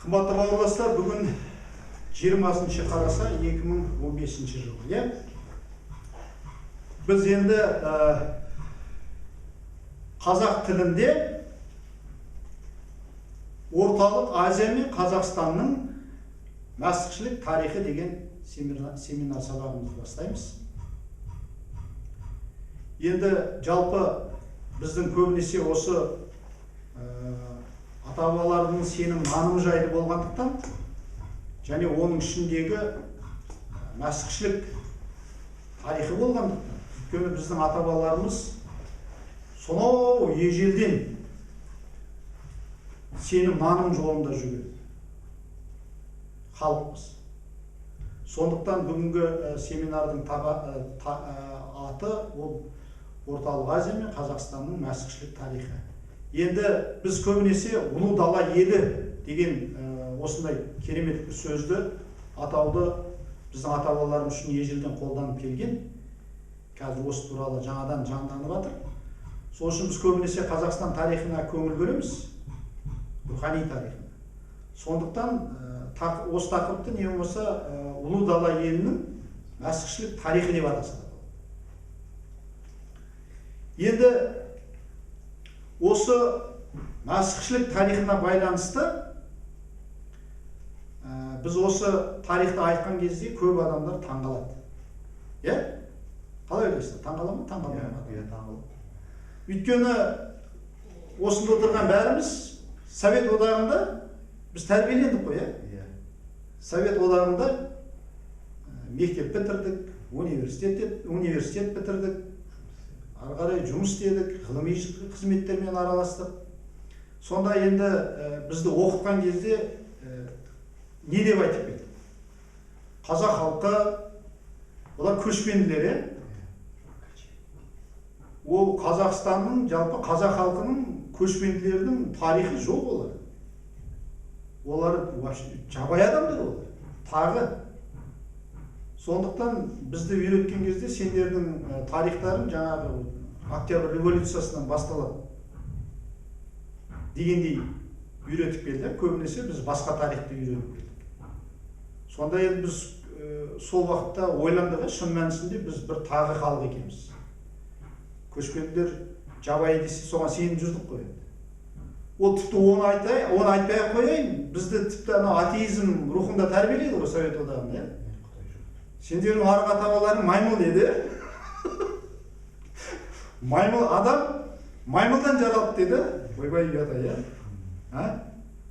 Қымбатты бауырластар, бүгін 20-шы қараса 2015 жыл. Біз енді қазақ тілінде Орталық Азия мен Қазақстанның мәсіхшілік тарихы деген семинар сабағымызды бастаймыз. Енді жалпы біздің көбінесе осы ата-бабалардың сенім нанымы жайлы болғандықтан және оның ішіндегі мәсіхшілік тарихы болғандықтан, өйткені біздің ата-бабаларымыз сонау ежелден сенім наным жолында жүрген халықпыз. Сондықтан бүгінгі семинардың аты ол Орталық Азия мен Қазақстанның мәсіхшілік тарихы. Енді біз көбінесе ұлы дала елі деген осындай керемет бір сөзді атауды біздің ата-бабаларымыз үшін ежелден қолданып келген. Қазір осы туралы жаңадан жанданып жатыр. Сол үшін біз көбінесе Қазақстан тарихына көңіл бөлеміз, рухани тарихына. Сондықтан осы тақырыпты не болмаса ұлы дала елінің мәсіхшілік тарихы деп атаса. Енді осы мәсіхшілік тарихына байланысты біз осы тарихты айтқан кезде көп адамдар таңғалады. Қалай ойлайсыздар? Таңғала ма? Таңғалмай ма? Өйткені осында отырған бәріміз Совет одағында біз тәрбиелендік қой, Совет одағында мектеп бітірдік, университет бітірдік, ары қарай жұмыс істедік, ғылыми қызметтермен араластық. Сонда енді бізді оқытқан кезде не деп айтып келді? Қазақ халқы, олар көшпенділер, ол Қазақстанның, жалпы қазақ халқының көшпенділердің тарихы жоқ олар. Олар жабайы адамдар олар, тағы. Сондықтан бізді үйреткен кезде сендердің тарихтарын жаңағы Октябрь революциясынан басталады дегендей үйретіп келді. Көбінесе біз басқа тарихты үйреніп келдік. Сонда енді біз сол уақытта ойландық, шын мәнісінде біз бір тағы халық екенбіз. Көшпенділер жабайы десе соған сеніп жүрдік қой. Ол тіпті оны айтпай-ақ қояйын, бізді тіпті атеизм рухында тәрбиелейді ғой Совет одағында. Сендердің арғы ата-бабаларың маймыл деді. Маймыл адам маймылдан жаралды деді. Ойбай ұята,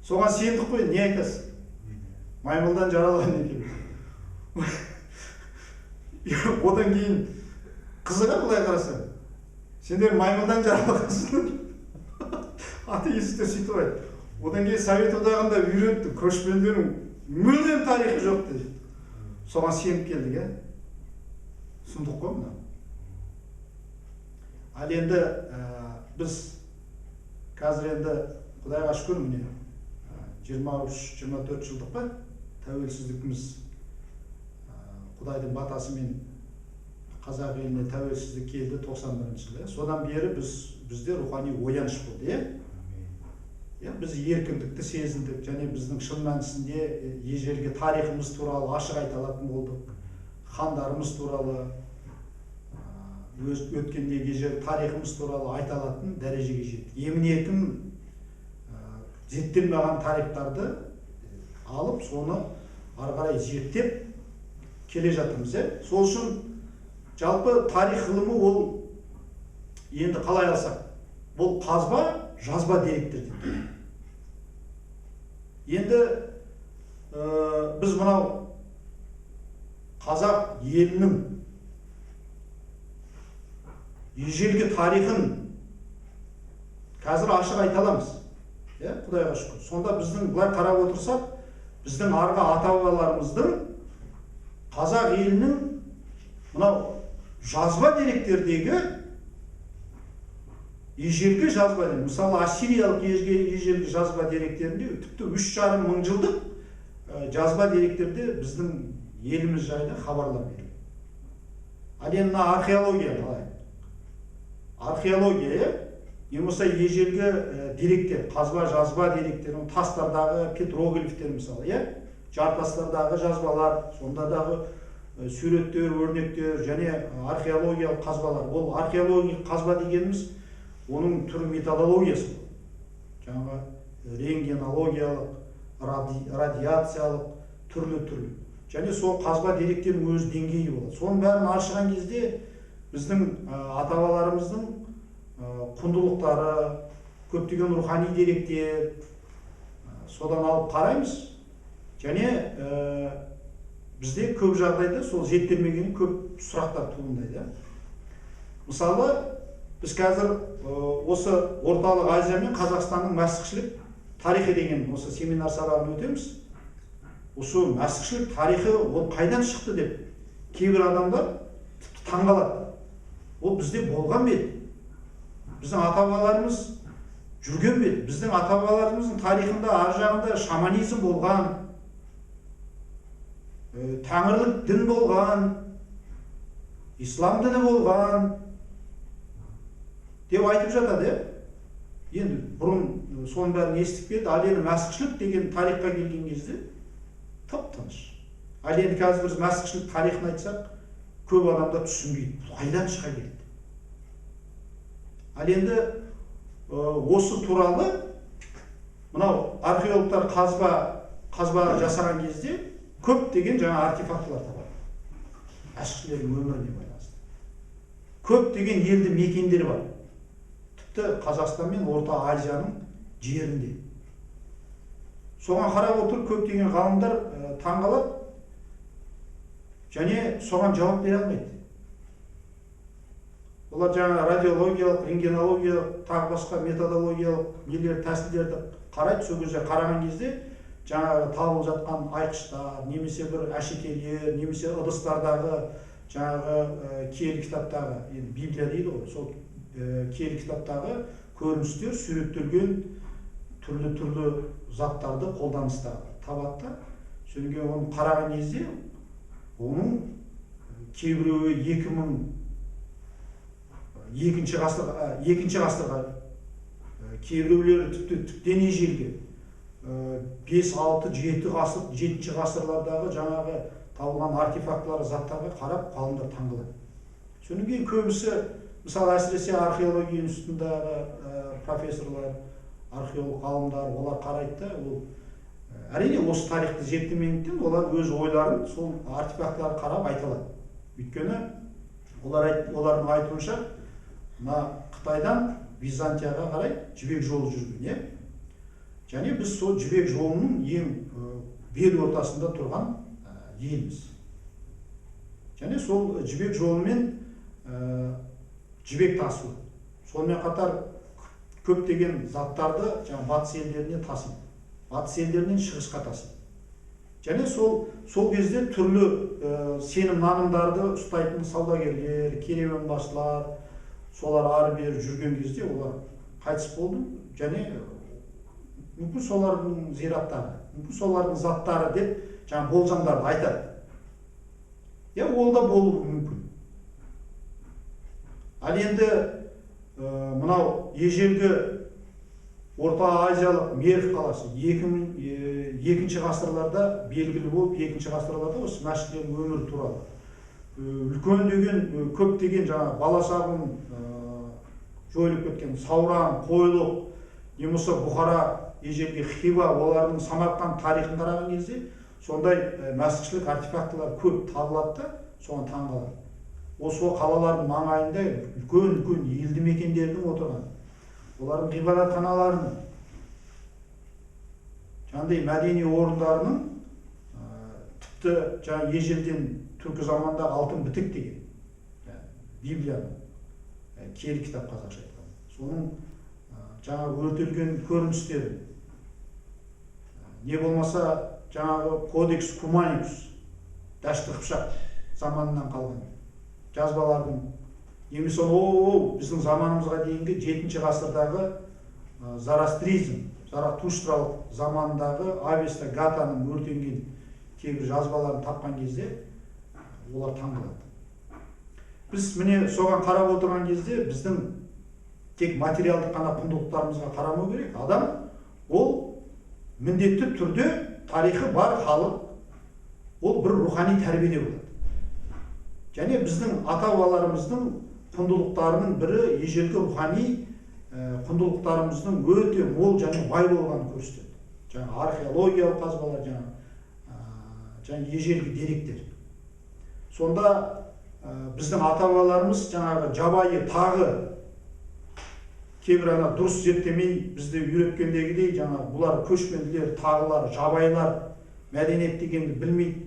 соған сендік қой, не айтасың? Маймылдан жаралған екен. Одан кейін қызыға былай қарасаң, сендер маймылдан жаралғансыңдар. Атеисттер сөйтіп айтты. Одан кейін Совет одағында үйретті, көшпенділердің мүлдем тарихы жоқ деді. Соған сеніп келдік, сұмдық қой мына. Ал енді біз қазір енді Құдайға шүкір міне 23-24 жылдық па тәуелсіздігіміз, Құдайдың батасымен қазақ еліне тәуелсіздік келді 91 жылы. Содан бері бізде рухани ояныш болды, біз еркіндікті сезіндік, және біздің шын мәнісінде ежелгі тарихымыз туралы ашық айта алатын болдық. Хандарымыз туралы, өткендегі ежелгі тарихымыз туралы айта алатын дәрежеге жеттік. Емін-еркін зерттелмеген тарихтарды алып, соны ары қарай зерттеп келе жатырмыз. Сол үшін жалпы тарих ғылымы ол енді қалай алсақ, бұл қазба, жазба деректер дейді. Енді біз мынау қазақ елінің ежелгі тарихын қазір ашық айта аламыз. Құдайға шүкір. Сонда біздің бұлай қарап отырсақ, біздің арғы ата-бабаларымыздың қазақ елінің мынау жазба деректердегі ежелгі жазба, мысалы ассириялық ежелгі жазба деректерінде тіпті 3,5 мың жылдық жазба деректерде біздің еліміз жайлы хабарлар беріледі. Ал енді археология қалай? Археология не болмаса ежелгі деректер, қазба жазба деректер, тастардағы петроглифтер мысалы, жартастардағы жазбалар, сондадағы суреттер, өрнектер және археологиялық қазбалар. Ол археологиялық қазба дегеніміз оның түрі методологиясы. Жаңағы рентгенологиялық, радиациялық, түрлі. Және сол қазба деректерінің өз деңгейі болады. Соның бәрін ашыған кезде біздің ата-бабаларымыздың құндылықтары, көптеген рухани деректер, содан алып қараймыз. Және бізде көп жағдайда сол зерттелмеген көп сұрақтар туындайды. Мысалы, біз қазір осы орталық Азия мен Қазақстанның мәсіхшілік тарихы деген осы семинар сабағын өтеміз. Осы мәсіхшілік тарихы ол қайдан шықты деп кейбір адамдар тіпті таңғалады. Ол бізде болған бе еді? Біздің ата-бабаларымыз жүрген бе еді? Біздің ата-бабаларымыздың тарихында ар жағында шаманизм болған, тәңірлік дін болған, ислам діні болған деп айтып жатады. Енді бұрын соның бәрін естіп келді. Ал енді мәсіхшілік деген тарихқа келген кезде тып-тыныш. Ал енді қазір біз мәсіхшілік тарихын айтсақ, көп адамдар түсінбейді. Бұл қайдан шыға келді? Ал енді осы туралы мынау археологтар қазба жасаған кезде көп деген жаңа артефактылар табады. Мәсіхшілердің өміріне байланысты. Көп деген елді мекендер бар. Тіпті Қазақстан мен Орта Азияның жерінде. Соған қарап отырып көптеген ғалымдар таңғалады және соған жауап бере алмайды. Олар жаңа радиологиялық, рентгенологиялық, тағы басқа методологиялық нелер, тәсілдерді қарайды. Сол кезде қараған кезде жаңағы табылып жатқан айқыштар, немесе бір әшекейлер, немесе ыдыстардағы жаңағы киелі кітаптағы, енді Библия дейді ғой, сол киелі кітаптағы көріністер суреттелген түрлі заттарды қолданыстағы табады. Содан кейін оны қараған кезде оның кейбіреуі 2002 ғасырға, кейбіреулері тіптен ежелгі 5, 6, 7 ғасырлардағы жаңағы табылған артефактылар, заттарға қарап ғалымдар таңғалады. Содан кейін көбісі, мысалы әсіресе археология институтындағы профессорлар, археолог ғалымдар, олар қарайды. Ол әрине осы тарихты зерттемегендіктен олар өз ойларын сол артефактыларға қарап айта алады. Өйткені олардың айтуынша Қытайдан Византияға қарай жібек жолы жүрген, және біз сол жібек жолының ең бел ортасында тұрған елміз. Және сол жібек жолымен жібек тасу. Сонымен қатар көптеген заттарды батыс елдеріне тасиды. Батыс елдерінен шығысқа тасиды. Және сол кезде түрлі сенім нанымдарды ұстайтын саудагерлер, керуенбасылар, солар ары-бері жүрген кезде олар қайтыс болды. Және мүмкін солардың зираттары, мүмкін солардың заттары деп болжамдарды айтады. Ол да болуы мүмкін. Ал енді мынау ежелгі Орта Азиялық Мерв қаласы 2-ші ғасырларда белгілі болып, 2-ші ғасырларда осы мәсіхшілердің өмірі туралы үлкен деген, көп деген баласағұн жойылып кеткен Сауран, Қойлық, немесе Бұхара, ежелгі Хива, олардың Самарқанд тарихын қараған кезде сондай мәсіхшілік артефактылар көп табылады да, соған таңғалады. Осы қалалардың маңайында үлкен елді мекендердің отырған, олардың ғибадатханаларының, жаңағыдай мәдени орындарының тіпті ежелден түркі замандағы алтын бітік деген Библияның киелі кітап қазақша айтқан. Соның жаңағы өртелген көріністері, не болмаса жаңағы кодекс Куманикус, дәшті қыпшақ заманынан қалған жазбалардың, немесе біздің заманымызға дейінгі 7-ші ғасырдағы зарастризм, заратуштралық замандағы Авеста Гатаның өртенген кейбір жазбаларын тапқан кезде олар таңғалады. Біз міне соған қарап отырған кезде біздің тек материалдық қана құндылықтарымызға қарамау керек. Адам ол міндетті түрде тарихы бар халық, ол бір рухани тәрбиелеу болады. Және біздің ата-бабаларымыздың құндылықтарының бірі ежелгі рухани құндылықтарымыздың өте мол және бай болғанын көрсетеді. Жаңа археологиялық қазбалар, жаңа ежелгі деректер. Сонда біздің ата-бабаларымыз жаңағы жабайы тағы кейбір дұрыс зерттемей бізді үйреткендегідей, жаңа бұлар көшпенділер, тағылар, жабайлар, мәдениет дегенді білмейді.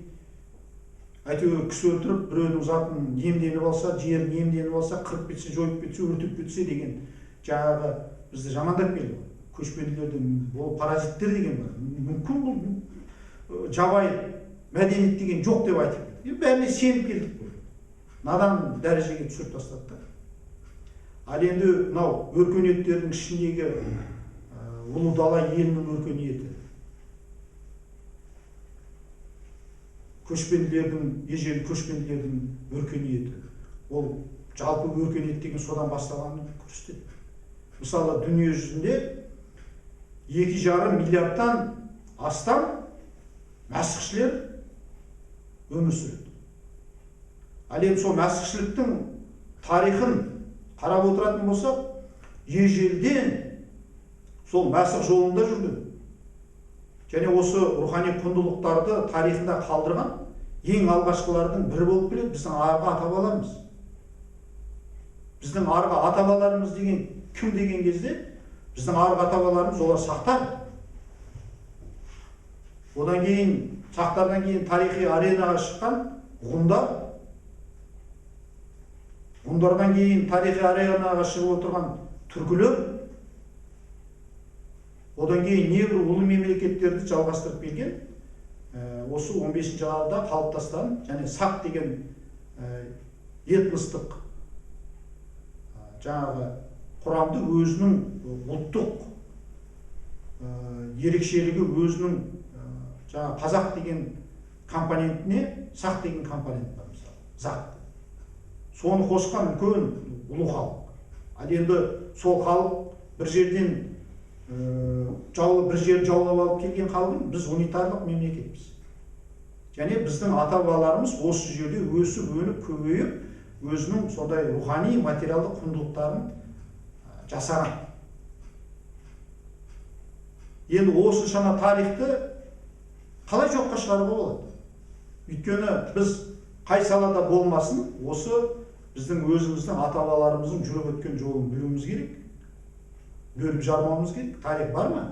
Әйтеуір кісі өлтіріп, біреудің затын иемденіп алса, жерін иемденіп алса, қырып кетсе, жойып кетсе, өртеп кетсе деген жаңағы бізді жамандап келді. Көшпенділердің бұл паразиттер деген бар. Мүмкін бұл жабай мәдениет деген жоқ деп айтып кетті. Бәріне сеніп келдік бұл. Надан дәрежеге түсіріп тастады. Ал енді мынау өркениеттердің ішіндегі ұлы дала елінің өркениеті, ежелгі көшпенділердің өркениеті, ол жалпы өркениет деген содан басталғанын көрсетеді. Мысалы, дүние жүзінде 2,5 миллиардтан астам мәсіхшілер өмір сүреді. Ал енді сол мәсіхшіліктің тарихын қарап отыратын болсақ, ежелден сол мәсіх жолында жүрген және осы рухани құндылықтарды тарихында қалдырған ең алғашқылардың бірі болып келеді біздің арғы ата-бабаларымыз. Біздің арғы ата-бабаларымыз деген кім деген кезде, біздің арғы ата-бабаларымыз олар сақтар. Одан кейін, сақтардан кейін тарихи аренаға шыққан ғұндар, ғұндардан кейін тарихи аренаға шығып отырған түркілер, одан кейін небір ұлы мемлекеттерді жалғастырып келген осы 15-ші ғасырда қалыптасқан және сақ деген этностық жаңағы құрамды өзінің ұлттық ерекшелігі, өзінің жаңа қазақ деген компонентіне сақ деген компонент бар, мысалы, зат. Соны қосқан үлкен ұлы халық. Ал енді сол халық бір жерден бір жер жаулап алып келген халқын біз унитарлық мемлекетпіз. Және біздің ата-бабаларымыз осы жерде өсіп, өніп, көбейіп, өзінің сондай рухани, материалдық құндылықтарын жасаған. Енді осыншама тарихты қалай жоққа шығаруға болады? Өйткені біз қай салада болмасын, осы біздің өзіміздің ата-бабаларымыздың жүріп өткен жолын білуіміз керек. Бөліп жармауымыз керек. Тарих бар ма?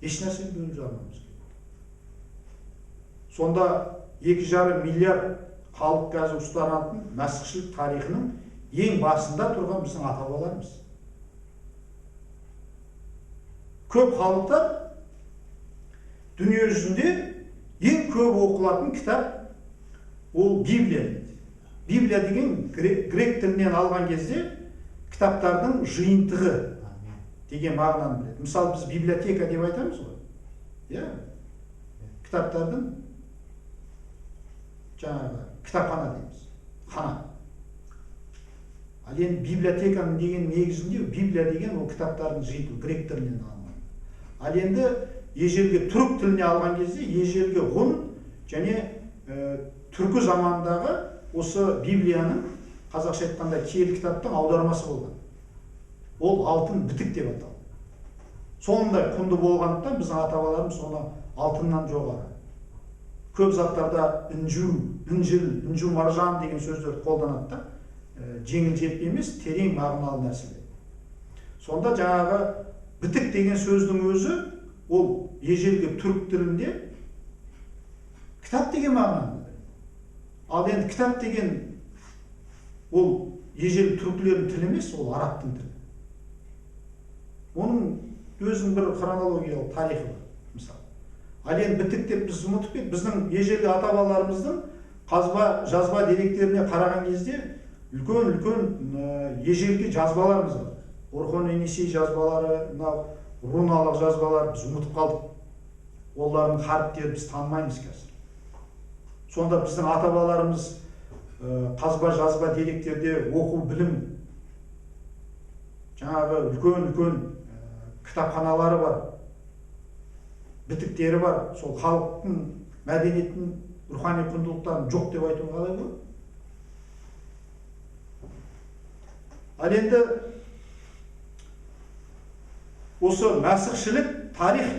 Еш нәрсені бөліп жармауымыз керек. Сонда 2,5 миллиард халық қазір ұстанатын мәсіхшілік тарихының ең басында тұрған біздің ата-бабаларымыз. Көп халықтар дүние жүзінде ең көп оқылатын кітап ол Библия. Библия деген грек тілінен алған кезде кітаптардың жиынтығы деген мағынаны біледі. Мысалы, біз библиотека деп айтамыз ғой. Кітаптардың жаңағы кітапхана дейміз. Хана. Ал енді библиотеканың деген негізінде Библия деген ол кітаптардың жиынтығы грек тілінен алынған. Ал енді ежелгі түрік тіліне алған кезде ежелгі ғұн және түркі заманындағы осы Библияның қазақша айтқанда киелі кітаптың аудармасы болған. Ол алтын бітік деп аталды. Сондай құнды болғандықтан біздің ата-бабаларымыз соны алтыннан жоғары. Көп заттарда інжіл, маржан деген сөздерді қолданады да, жеңіл-желпі емес, терең мағыналы нәрселер. Сонда жаңағы бітік деген сөздің өзі ол ежелгі түрік тілінде кітап деген мағынаны. Ал енді кітап деген ол ежелгі түркілердің тілі емес, ол арабтың тілі. Оның өзінің бір хронологиялық тарихы бар, мысалы. Ал енді бітік деп біз ұмытып кетіп, біздің ежелгі ата-бабаларымыздың жазба деректеріне қараған кезде үлкен ежелгі жазбаларымыз бар. Орхон Енисей жазбалары, руналық жазбалар біз ұмытып қалдық. Олардың харіптерін біз танымаймыз қазір. Сонда біздің ата-бабаларымыз жазба деректерде оқу білім жаңағы үлкен кітапханалары бар, бітіктері бар. Сол халықтың мәдениетін, рухани құндылықтарын жоқ деп айтуға қалай болады? Ал енді осы мәсіхшілік тарих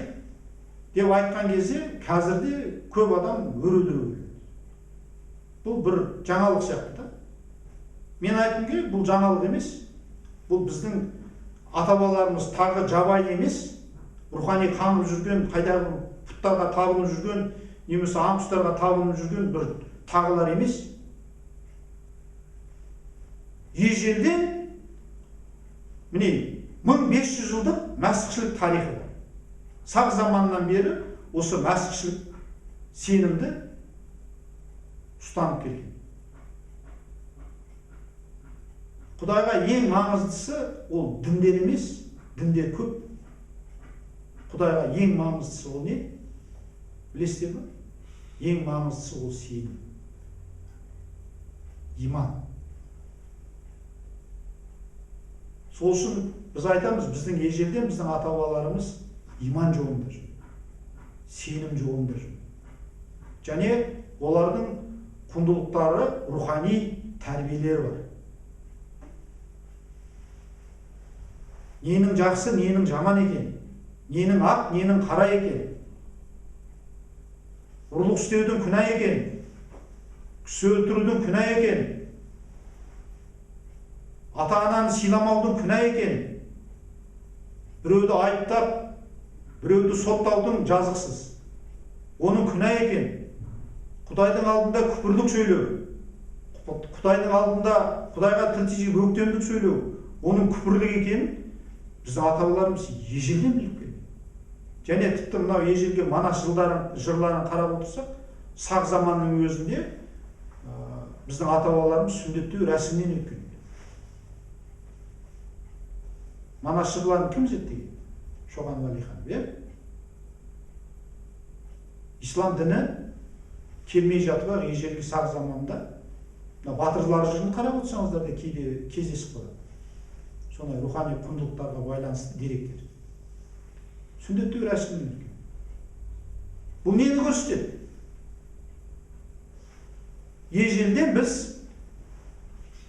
деп айтқан кезде қазірде көп адам өрелеу. Бұл бір жаңалық сияқты да. Мен айтқым келеді, бұл жаңалық емес. Бұл біздің ата-бабаларымыз тағы жабайы емес, рухани қаңып жүрген, қайдағы пұттарға табынып жүрген, немесе аң-құстарға табынып жүрген бір тағылар емес. Ежелден міне 1500 жылдық мәсіхшілік тарихы бар. Сақ заманынан бері осы мәсіхшілік сенімді ұстанып келген. Құдайға ең маңыздысы ол діндер емес, діндер көп. Құдайға ең маңыздысы ол не? Білесіздер ме? Ең маңыздысы ол сенім. Иман. Сол үшін біз айтамыз, біздің ежелден біздің ата-бабаларымыз иман жолында жүр. Сенім жолында жүр. Және олардың құндылықтары, рухани тәрбиелері бар. Ненің жақсы, ненің жаман екен, ненің ақ, ненің қара екен, ұрлық істеудің күнә екен, кісі өлтірудің күнә екен, ата-ананы сыйламаудың күнә екен, біреуді айыптап, біреуді соттаудың жазықсыз, оның күнә екен, Құдайдың алдында күпірлік сөйлеу, Құдайдың алдында Құдайға тіл тигізіп өктемдік сөйлеу, оның күпірлік екенін біздің ата-бабаларымыз ежелден біліп келді. Және тіпті мынау ежелгі Манас жырларын қарап отырсақ, сақ заманның өзінде біздің ата-бабаларымыз сүндеттеу рәсімнен өткен. Манас жырларын кім зерттеген? Шоқан Уәлихан. Ислам діні келмей жатып ежелгі сақ заманында батырлар жырын қарап отырсаңыздар да кейде кездесіп қалады. Сондай рухани құндылықтарға байланысты деректер. Сүндеттеу рәсімнен өткен. Бұл нені көрсетеді? Ежелден біз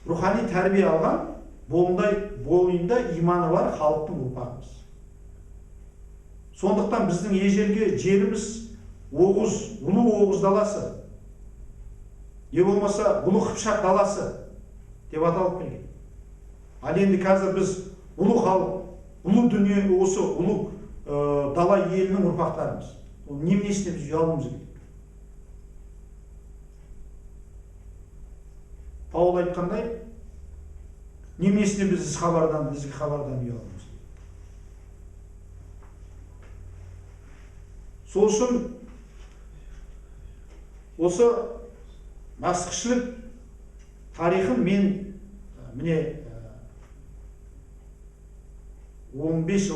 рухани тәрбие алған, бойында иманы бар халықтың ұрпағымыз. Сондықтан біздің ежелгі жеріміз Оғыз, ұлы Оғыз даласы, не болмаса ұлы Қыпшақ даласы деп аталып келген. Ал енді қазір біз ұлы халық, ұлы дүние, осы ұлы дала елінің ұрпақтарымыз. Ол неменесіне біз ұялуымыз керек? Паул айтқандай, неменесіне біз ізгі хабардан ұялуымыз керек? Сол үшін осы мәсіхшілік тарихын мен міне 15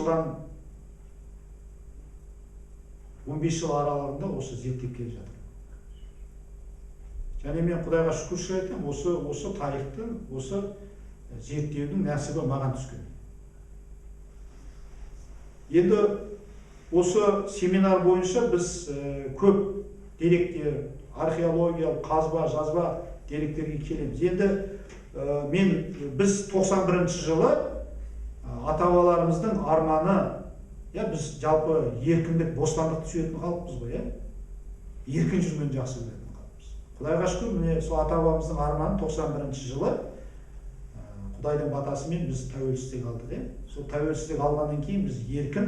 жыл аралығында осы зерттеп келе жатырмын. Және мен Құдайға шүкіршілік айтамын, осы тарихтың, осы зерттеудің нәсібі маған түскен. Енді осы семинар бойынша біз көп деректер, археологиялық, қазба, жазба деректерге келеміз. Енді біз 91 жылы ата-бабаларымыздың арманы, біз жалпы еркіндік, бостандықты сүйетін халықпыз ғой, еркін жүрген жақсы көретін халықпыз. Құдайға шүкір, міне сол ата-бабамыздың арманы 91 жылы Құдайдың батасымен біз тәуелсіздік алдық. Сол тәуелсіздік алғаннан кейін біз еркін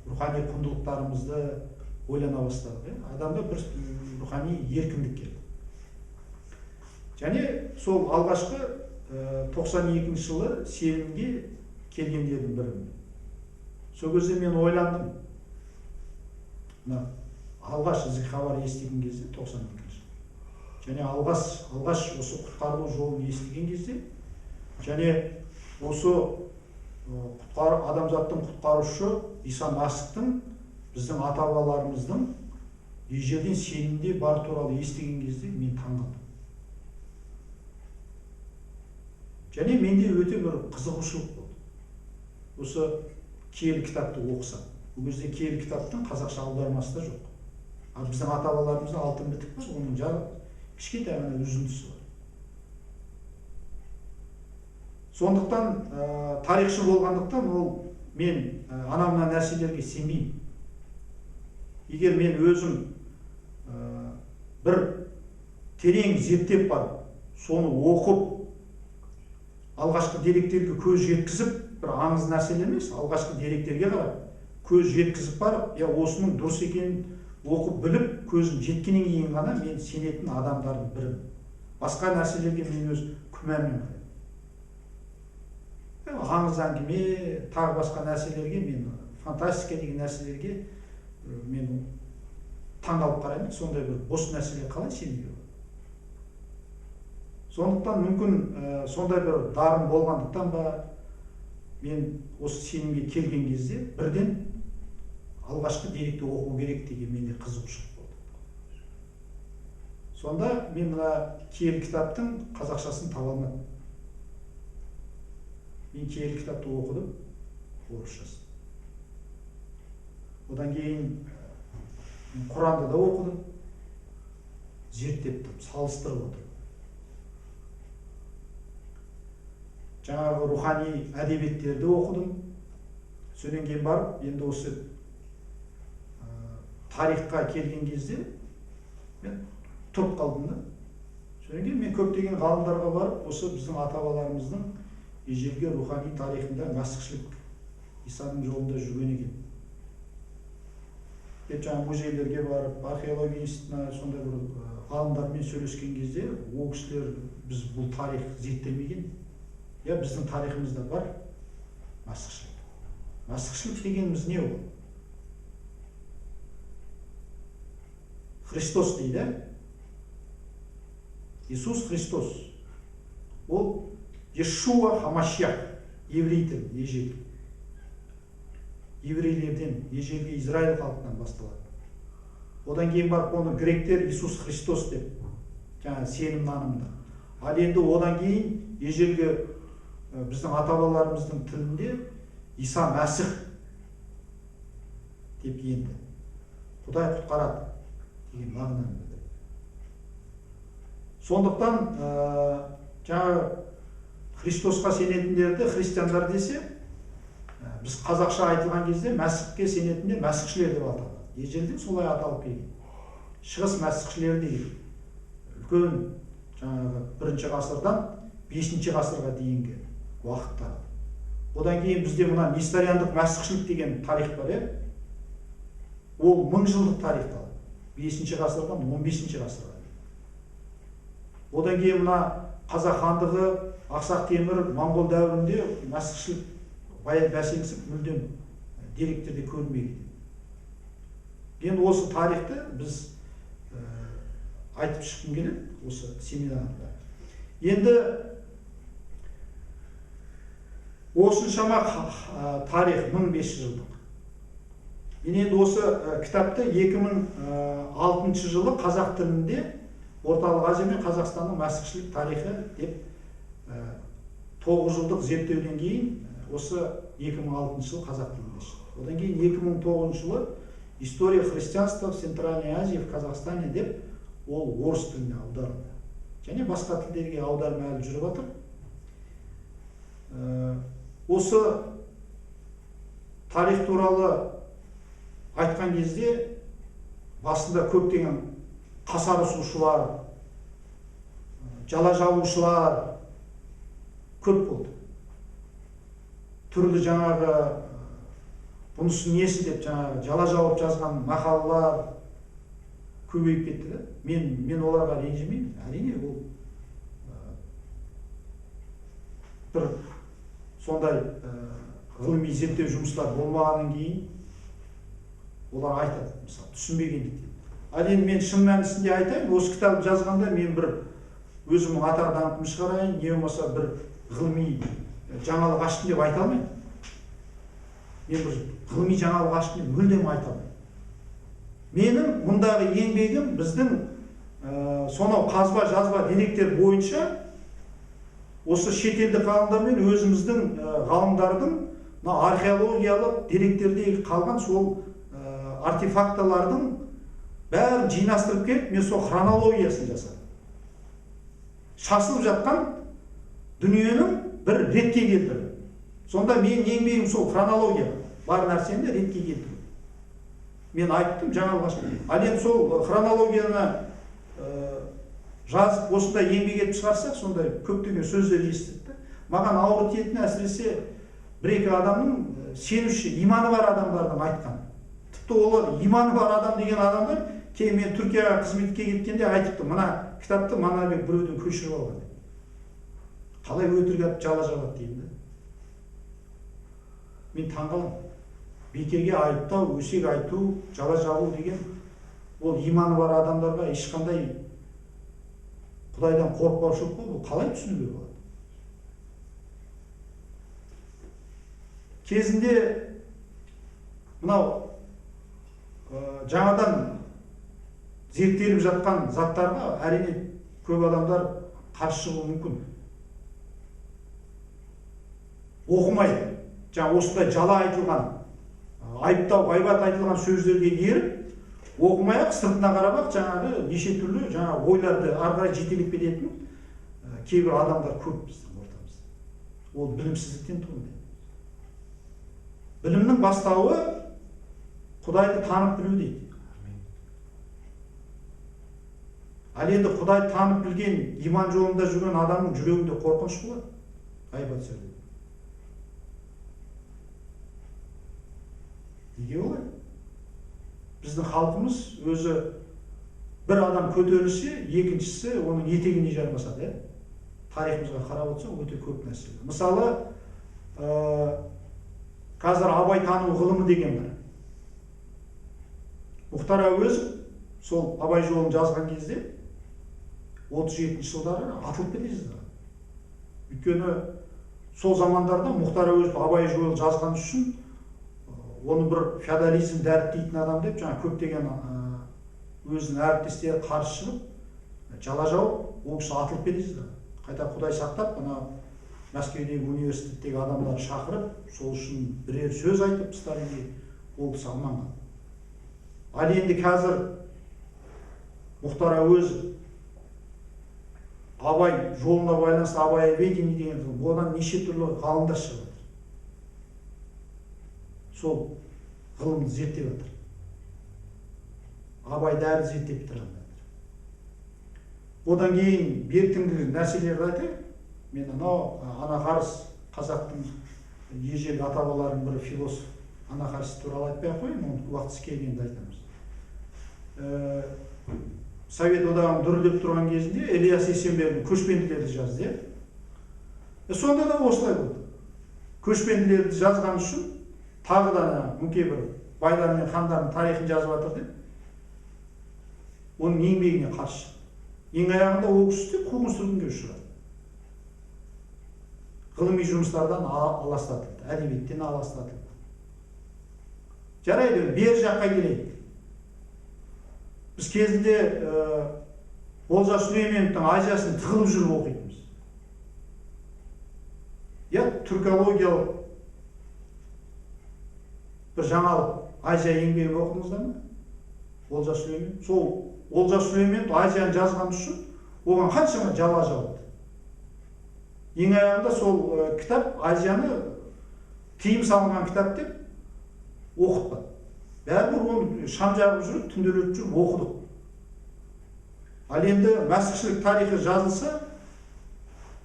рухани құндылықтарымызды ойлана бастадық. Адамда бір рухани еркіндік келді. Және сол алғашқы 92 жылы сенімге келгендердің бірі. Сол кезде мен ойландым. Алғаш ізгі хабар естіген кезде 92 жыл. Және алғаш осы құтқару жолын естіген кезде, және осы адамзаттың құтқарушы Иса Масихтың біздің ата-бабаларымыздың ежелден сенімде бар туралы естіген кезде мен таңғалдым. және менде өте бір қызығушылық болды. Осы киелі кітапты оқысам. Бұл кезде киелі кітаптың қазақша аудармасы да жоқ. Ал біздің ата-бабаларымыздың алтын бітік бар, оның кішкентай ғана үзіндісі бар. Сондықтан тарихшы болғандықтан мен анау-мына нәрселерге сенбеймін. Егер мен өзім бір терең зерттеп барып, соны оқып, алғашқы деректерге көз жеткізіп, бір аңыз нәрселер емес, алғашқы деректерге қарап, көз жеткізіп барып, осының дұрыс екенін оқып біліп, көзім жеткеннен кейін ғана мен сенетін адамдардың бірімін. Басқа нәрселерге мен өз күмәнмен қараймын. Аңыз әңгіме, тағы басқа нәрселерге, мен фантастика деген нәрселерге мен таңғалып қараймын. Сондай бір бос нәрселер қалай сенуге болады. Сондықтан мүмкін сондай бір дарын болғандықтан ба, мен осы сенімге келген кезде бірден алғашқы деректі оқу керек деген менде қызығушылық болды. Сонда мен мына киелі кітаптың қазақшасын таба алмадым. Мен киелі кітапты оқыдым, орысшасын. Одан кейін Құранды да оқыдым, зерттеп тұрып, салыстырып отырып. Жаңағы рухани әдебиеттерді оқыдым. Содан кейін барып, енді осы тарихқа келген кезде мен тұрып қалдым да. Содан кейін мен көптеген ғалымдарға барып, осы біздің ата-бабаларымыздың ежелгі рухани тарихында мәсіхшілік Исаның жолында жүрген екен. Жаңа музейлерге барып, археология институтына сондай бір ғалымдармен сөйлескен кезде, ол кісілер біз бұл тарих зерттемеген. Біздің тарихымызда бар мәсіхшілік. Мәсіхшілік дегеніміз не ол? Христос дейді. Иисус Христос. Ол Ешуа Хамашиах, еврей тілі, ежелгі. Еврейлерден, ежелгі Израиль халқынан басталады. Одан кейін барып оны гректер Иисус Христос деп, жаңа сенім нанымда. Ал енді одан кейін ежелгі біздің ата-бабаларымыздың тілінде Иса Мәсіх деп енді. Құдай құтқарады деген мағынаны білдіреді. Сондықтан жаңа Христосқа сенетіндерді христиандар десе, біз қазақша айтылған кезде Мәсіхке сенетіндер мәсіхшілер деп аталады. Ежелден солай аталып келген. Шығыс мәсіхшілері деген үлкен жаңағы 1-ші ғасырдан 5-ші ғасырға дейінгі уақыттар. Одан кейін бізде мына несториандық мәсіхшілік деген тарих бар, ол 1000 жылдық тарихта. 5-ші ғасырдан 15-ші ғасырға. Одан кейін мына Қазақ хандығы, Ақсақ Темір, Моңғол дәуірінде мәсіхшілік бәсеңсіп мүлдем деректерде көрінбейді. Енді осы тарихты біз айтып шыққым келеді осы семинарда. Енді осыншама тарих 1500 жылдық. Мен енді осы кітапты 2006 жылы қазақ тілінде Орталық Азия мен Қазақстанның мәсіхшілік тарихы деп 9 жылдық зерттеуден кейін осы 2006 жылы қазақ тілінде шықты. Одан кейін 2009 жылы История христианства в Центральной Азии в Казахстане деп ол орыс тіліне аударылды. Және басқа тілдерге аударма әлі жүріп жатыр. Осы тарих туралы айтқан кезде басында көптеген қасарысушылар, жала жабушылар көп болды. Түрлі жаңағы бұнысы несі деп жаңағы жала жауып жазған мақалалар көбейіп кетті да. Мен оларға ренжімеймін. Әрине ол бір сондай ғылыми зерттеу жұмыстар болмағаннан кейін олар айтады, мысалы, түсінбегендіктен. Ал енді мен шын мәнісінде айтайын, осы кітап жазғанда мен бір өзімнің ата-даңқымды шығарайын, не болмаса бір ғылыми жаңалық аштым деп айта алмаймын. Мен бір ғылыми жаңалық аштым деп мүлдем айта алмаймын. Менің мұндағы еңбегім біздің сонау қазба жазба деректер бойынша осы шетелдік ғалымдар мен өзіміздің ғалымдардың археологиялық деректерде қалған сол артефактылардың бәрін жинастырып келіп, мен сол хронологиясын жасадым. Шашылып жатқан дүниенің бір ретке келтірдім. Сонда мен еңбегім сол хронология, бар нәрсені ретке келтірдім. Мен айттым жаңалық ашып. Ал енді сол хронологияны жазып, осындай еңбек етіп шығарсақ, сондай көптеген сөздер естітті. Маған ауыр тиетіні әсіресе бір-екі адамның сенуші, иманы бар адамдардың айтқан. Тіпті олар иманы бар адам деген адамдар, кейін мен Түркияға қызметке кеткенде айтыпты, мына кітапты Манарбек біреуден көшіріп алған. Қалай өтірік атып жала жабады деймін. Мен таңғаламын. Бекерге айыптау, өсек айту, жала жабу деген ол иманы бар адамдарға ешқандай Құдайдан қорықпаушылық қой, бұл қалай түсінуге болады? Кезінде мынау жаңадан зерттеліп жатқан заттарға әрине көп адамдар қарсы шығуы мүмкін. Оқымайды. Жаңа осындай жала айтылған, айыптау, ғайбат айтылған сөздерге еріп, оқымай-ақ сыртына қарап-ақ жаңағы неше түрлі ойларды ары қарай жетелеп кететін кейбір адамдар көп біздің ортамызда. Ол білімсіздіктен туындайды. Білімнің бастауы Құдайды танып білу дейді. Ал енді Құдайды танып білген, иман жолында жүрген адамның жүрегінде қорқыныш болады. Ғайбат сөйлейді. Неге олай? Біздің халқымыз өзі бір адам көтерілсе, екіншісі оның етегіне жармасады. Тарихымызға қарап отырсақ, өте көп нәрсе. Мысалы, қазір абай тану ғылымы деген бар. Мұхтар Әуезов сол абай жолын жазған кезде 37-ші жылдары атылып кетесіз. Өйткені сол замандарда Мұхтар Әуезов абай жолын жазған үшін оны бір феодализм дәріптейтін адам деп, жаңа көптеген өзінің әріптестері қарсы шығып, жала жауып, ол кісі атылып кетесіз. Қайта Құдай сақтап, Мәскеудегі университеттегі адамдар шақырып, сол үшін бірер сөз айтып, Сталинге ол кісі аман қалды. Ал енді қазір Мұхтар Әуезов абай жолына байланысты абайведение деген, одан неше түрлі ғалымдар шығып жатыр. Сол ғылымды зерттеп жатыр. Абайды әрі зерттеп тұрған. Одан кейін бертіңгі нәрселерді айтайық. Мен Анақарыс, қазақтың ежелгі ата-бабаларының бір философ Анақарыс туралы айтпай қойын, оны уақытысы келгенде айтамыз. Совет одағын дүрілдеп тұрған кезінде Ілияс Есенбердің көшпенділерді жазды. Сонда да осылай болды. Көшпенділерді жазған үшін тағы да мүмкін бір байлар мен хандардың тарихын жазып жатыр деп, оның еңбегіне қарсы. Ең аяғында ол кісі қуғын сүргінге ұшырады. Ғылыми жұмыстардан аластатылды, әдебиеттен аластатылды. Жарайды, бер жаққа келейік. Біз кезінде Олжас Сүлейменовтің Азиясын тығылып жүріп оқитынбыз. Түркологиялық бір жаңалық Азия еңбегін оқыдыңыздар ма? Олжас Сүлейменов. Сол Олжас Сүлейменов Азияны жазған үшін оған қаншама жала жауды. Ең аяғында сол кітап Азияны тыйым салынған кітап деп оқытпады. Бәрібір оны шам жағып жүріп, түнделетіп жүріп оқыдық. Ал енді мәсіхшілік тарихы жазылса,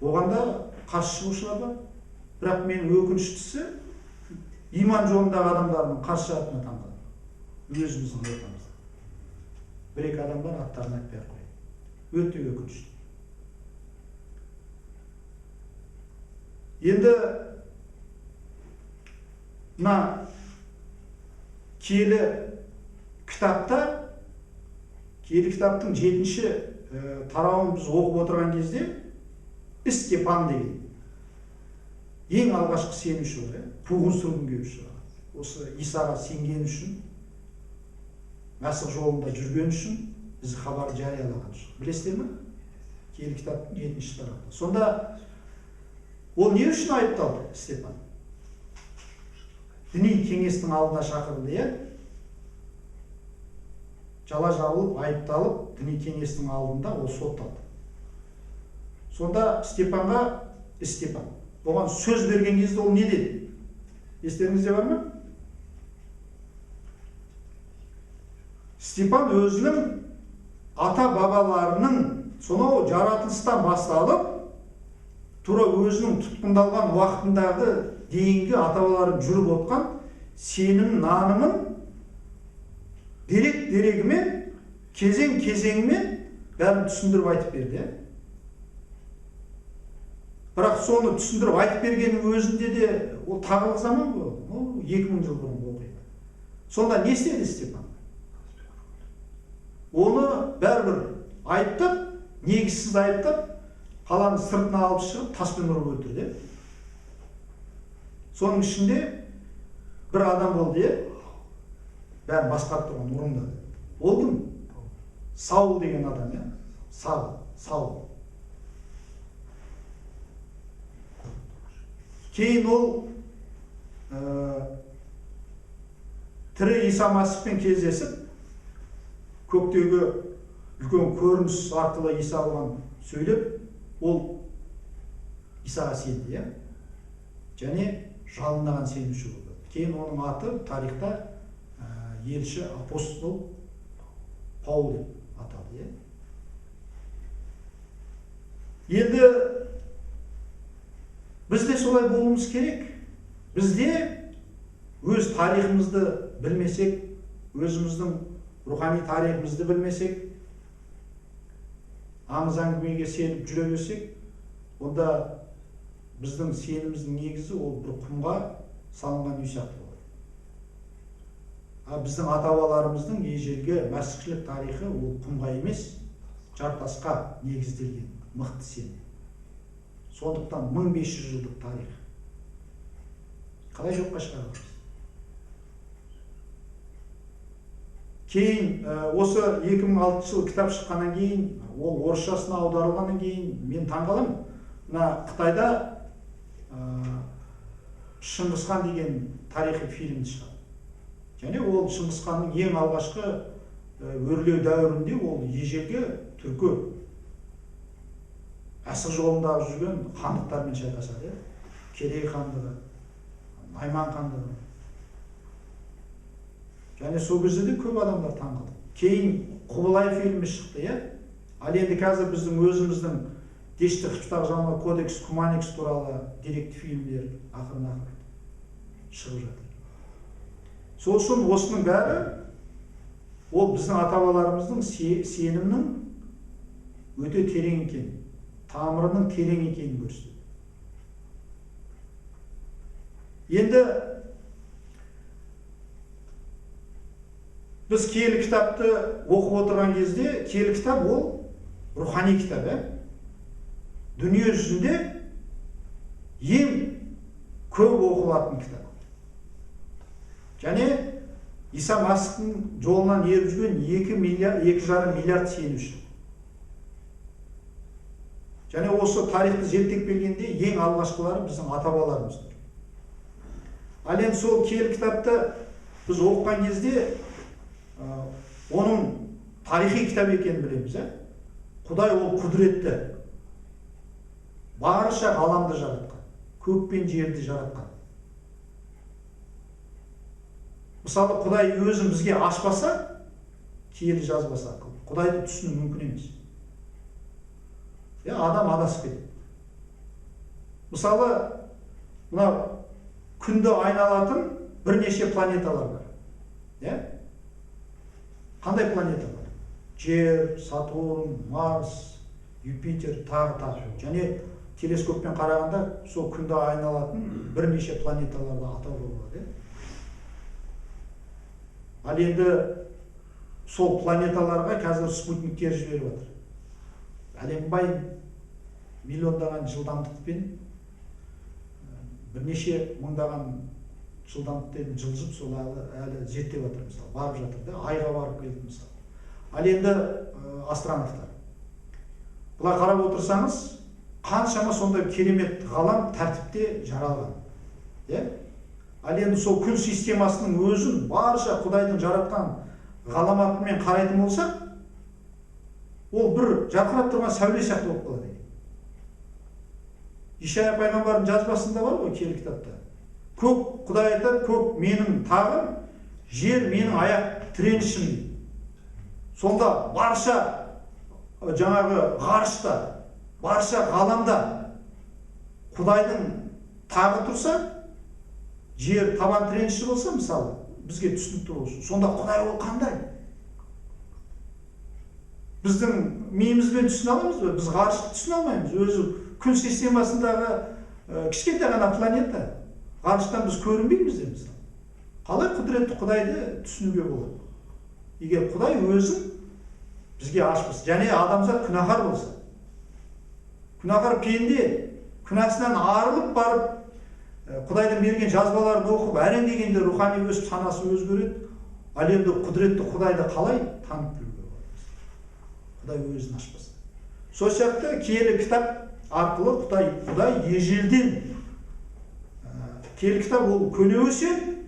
оғанда қарсы шығушылар бар. Бірақ мен өкініштісі иман жолындағы адамдардың қарсы шығатынына таңғалдым. Өзіміздің ортамызда. Бір-екі адам бар, аттарын айтпай қойып. Өте өкінішті. Енді мына киелі кітаптың 7-ші тарауын біз оқып отырған кезде Степан деген ең алғашқы сенуші бар, қуғын сүргінге ұшыраған. Осы Исаға сенген үшін, Мәсіх жолында жүрген үшін хабар жариялаған үшін. Білесіздер ме? Киелі кітаптың 7-ші тарауында. Сонда Ол не үшін айыпталды, Степан? Діни кеңестің алдына шақырылды, иә? Жала жабылып, айыпталып, діни кеңестің алдында ол сотталды. Сонда Степан, оған сөз берген кезде ол не деді? Естеріңізде бар ма? Степан өзінің ата-бабаларының сонау жаратылыстан басталып, тура өзінің тұтқындалған уақытындағы дейінгі ата-бабаларым жүріп отқан сенім нанымын дерегімен, кезең-кезеңмен бәрін түсіндіріп айтып берді. Бірақ соны түсіндіріп айтып бергеннің өзінде де ол тағылық заман болды. 2000 жыл бұрын оқиға. Сонда не істеді Степан? Оны бәрібір айыптап, негізсіз айыптап, қаланың сыртына алып шығып, таспен ұрып өлтірді. Соның ішінде бір адам болды, бәрін басқарып тұрған ұрымдады. Ол кім? Саул деген адам, Саул. Кейін ол тірі Иса Масихпен кездесіп, көктегі үлкен көрініс арқылы Иса оған сөйлеп, ол Исаға сенді, және жалындаған сенуші болды. Кейін оның аты тарихта елші апостол Паул деп аталды. Енді бізде солай болуымыз керек. Бізде өз тарихымызды білмесек, өзіміздің рухани тарихымызды білмесек, аңыз әңгімеге сеніп жүре берсек, онда біздің сеніміміздің негізі ол бір құмға салынған үй сияқты болады. Біздің ата-бабаларымыздың ежелгі мәсіхшілік тарихы ол құмға емес, жартасқа негізделген мықты сенім. Сондықтан 1500 жылдық тарих. Қалай жоққа шығарамыз? Кейін осы 2006 жыл кітап шыққаннан кейін, ол орысшасына аударылғаннан кейін мен таңғаламын. Мына Қытайда Шыңғысхан деген тарихи фильм шығады. Және ол Шыңғысханның ең алғашқы өрлеу дәуірінде ол ежелгі түркі асық жолындағы жүрген хандықтармен шайқасады. Керей хандығы, Найман хандығы. Және сол кезде де көп адамдар таңғалды. Кейін Құбылай фильмі шықты, ал енді қазір біздің өзіміздің Дешті Қыпшақ кодекс, Куманикс туралы деректі фильмдер ақырын шығып жатыр. Сол үшін осының бәрі ол біздің ата-бабаларымыздың сенімнің өте терең екенін, тамырының терең екенін көрсетеді. Енді біз киелі кітапты оқып отырған кезде, киелі кітап ол рухани кітап, дүние жүзінде ең көп оқылатын кітап. Және Иса Масихтың жолынан еріп жүрген 2,5 миллиард сенуші. Және осы тарихты зерттеп келгенде ең алғашқылары біздің ата-бабаларымыздар. Ал енді сол киелі кітапты біз оқыған кезде оның тарихи кітап екенін білеміз. Құдай ол құдіретті, барынша ғаламды жаратқан, көк пен жерді жаратқан. Мысалы, Құдай өзін бізге ашпаса, киелі жазбаса, Құдайды түсіну мүмкін емес. Адам адасып кетеді. Мысалы, мына күнді айналатын бірнеше планеталар бар. Қандай планета бар? Жер, Сатурн, Марс, Юпитер, тағы. Және телескоппен қарағанда сол күнді айналатын бірнеше планеталарды атауға болады. Ал енді сол планеталарға қазір спутниктер жіберіп жатыр. Әлембай миллиондаған жылдамдықпен бірнеше мыңдаған жылдамдықпен жылжып сол әлі зерттеп жатыр, мысалы, барып жатыр, айға барып келді, мысалы. Ал енді астронавтар. Бұлар қарап отырсаңыз, қаншама сондай керемет ғалам тәртіпте жаралған. Ал енді сол күн системасының өзін барша Құдайдың жаратқан ғаламатымен қарайтын болсақ, ол бір жарқырап тұрған сәуле сияқты болып қалады екен. Ишая пайғамбардың жазбасында бар ғой киелі кітапта. Көк, Құдай айтады, көк менің тағым, жер менің аяқ тіренішім. Сонда барша жаңағы ғарышта, барша ғаламда Құдайдың тағы тұрса, жер табан тіреніші болса, мысалы, бізге түсінікті болсын. Сонда Құдай ол қандай? Біздің миымызбен түсіне аламыз ба? Біз ғарышты түсіне алмаймыз. Өзі күн системасындағы кішкентай ғана планета. Ғарыштан біз көрінбейміз де мысалы. Қалай құдіретті Құдайды түсінуге болады? Егер Құдай өзін бізге ашпаса, және адамзат күнәһар болса, күнәһар пенде күнәсінен арылып барып, Құдайдың берген жазбаларын оқып, әрең дегенде рухани өсіп, санасы өзгереді. Ал енді құдіретті Құдайды қалай танып білуге болады? Құдай өзін ашпаса. Сол сияқты киелі кітап арқылы Құдай ежелден, киелі кітап ол көне өсиет,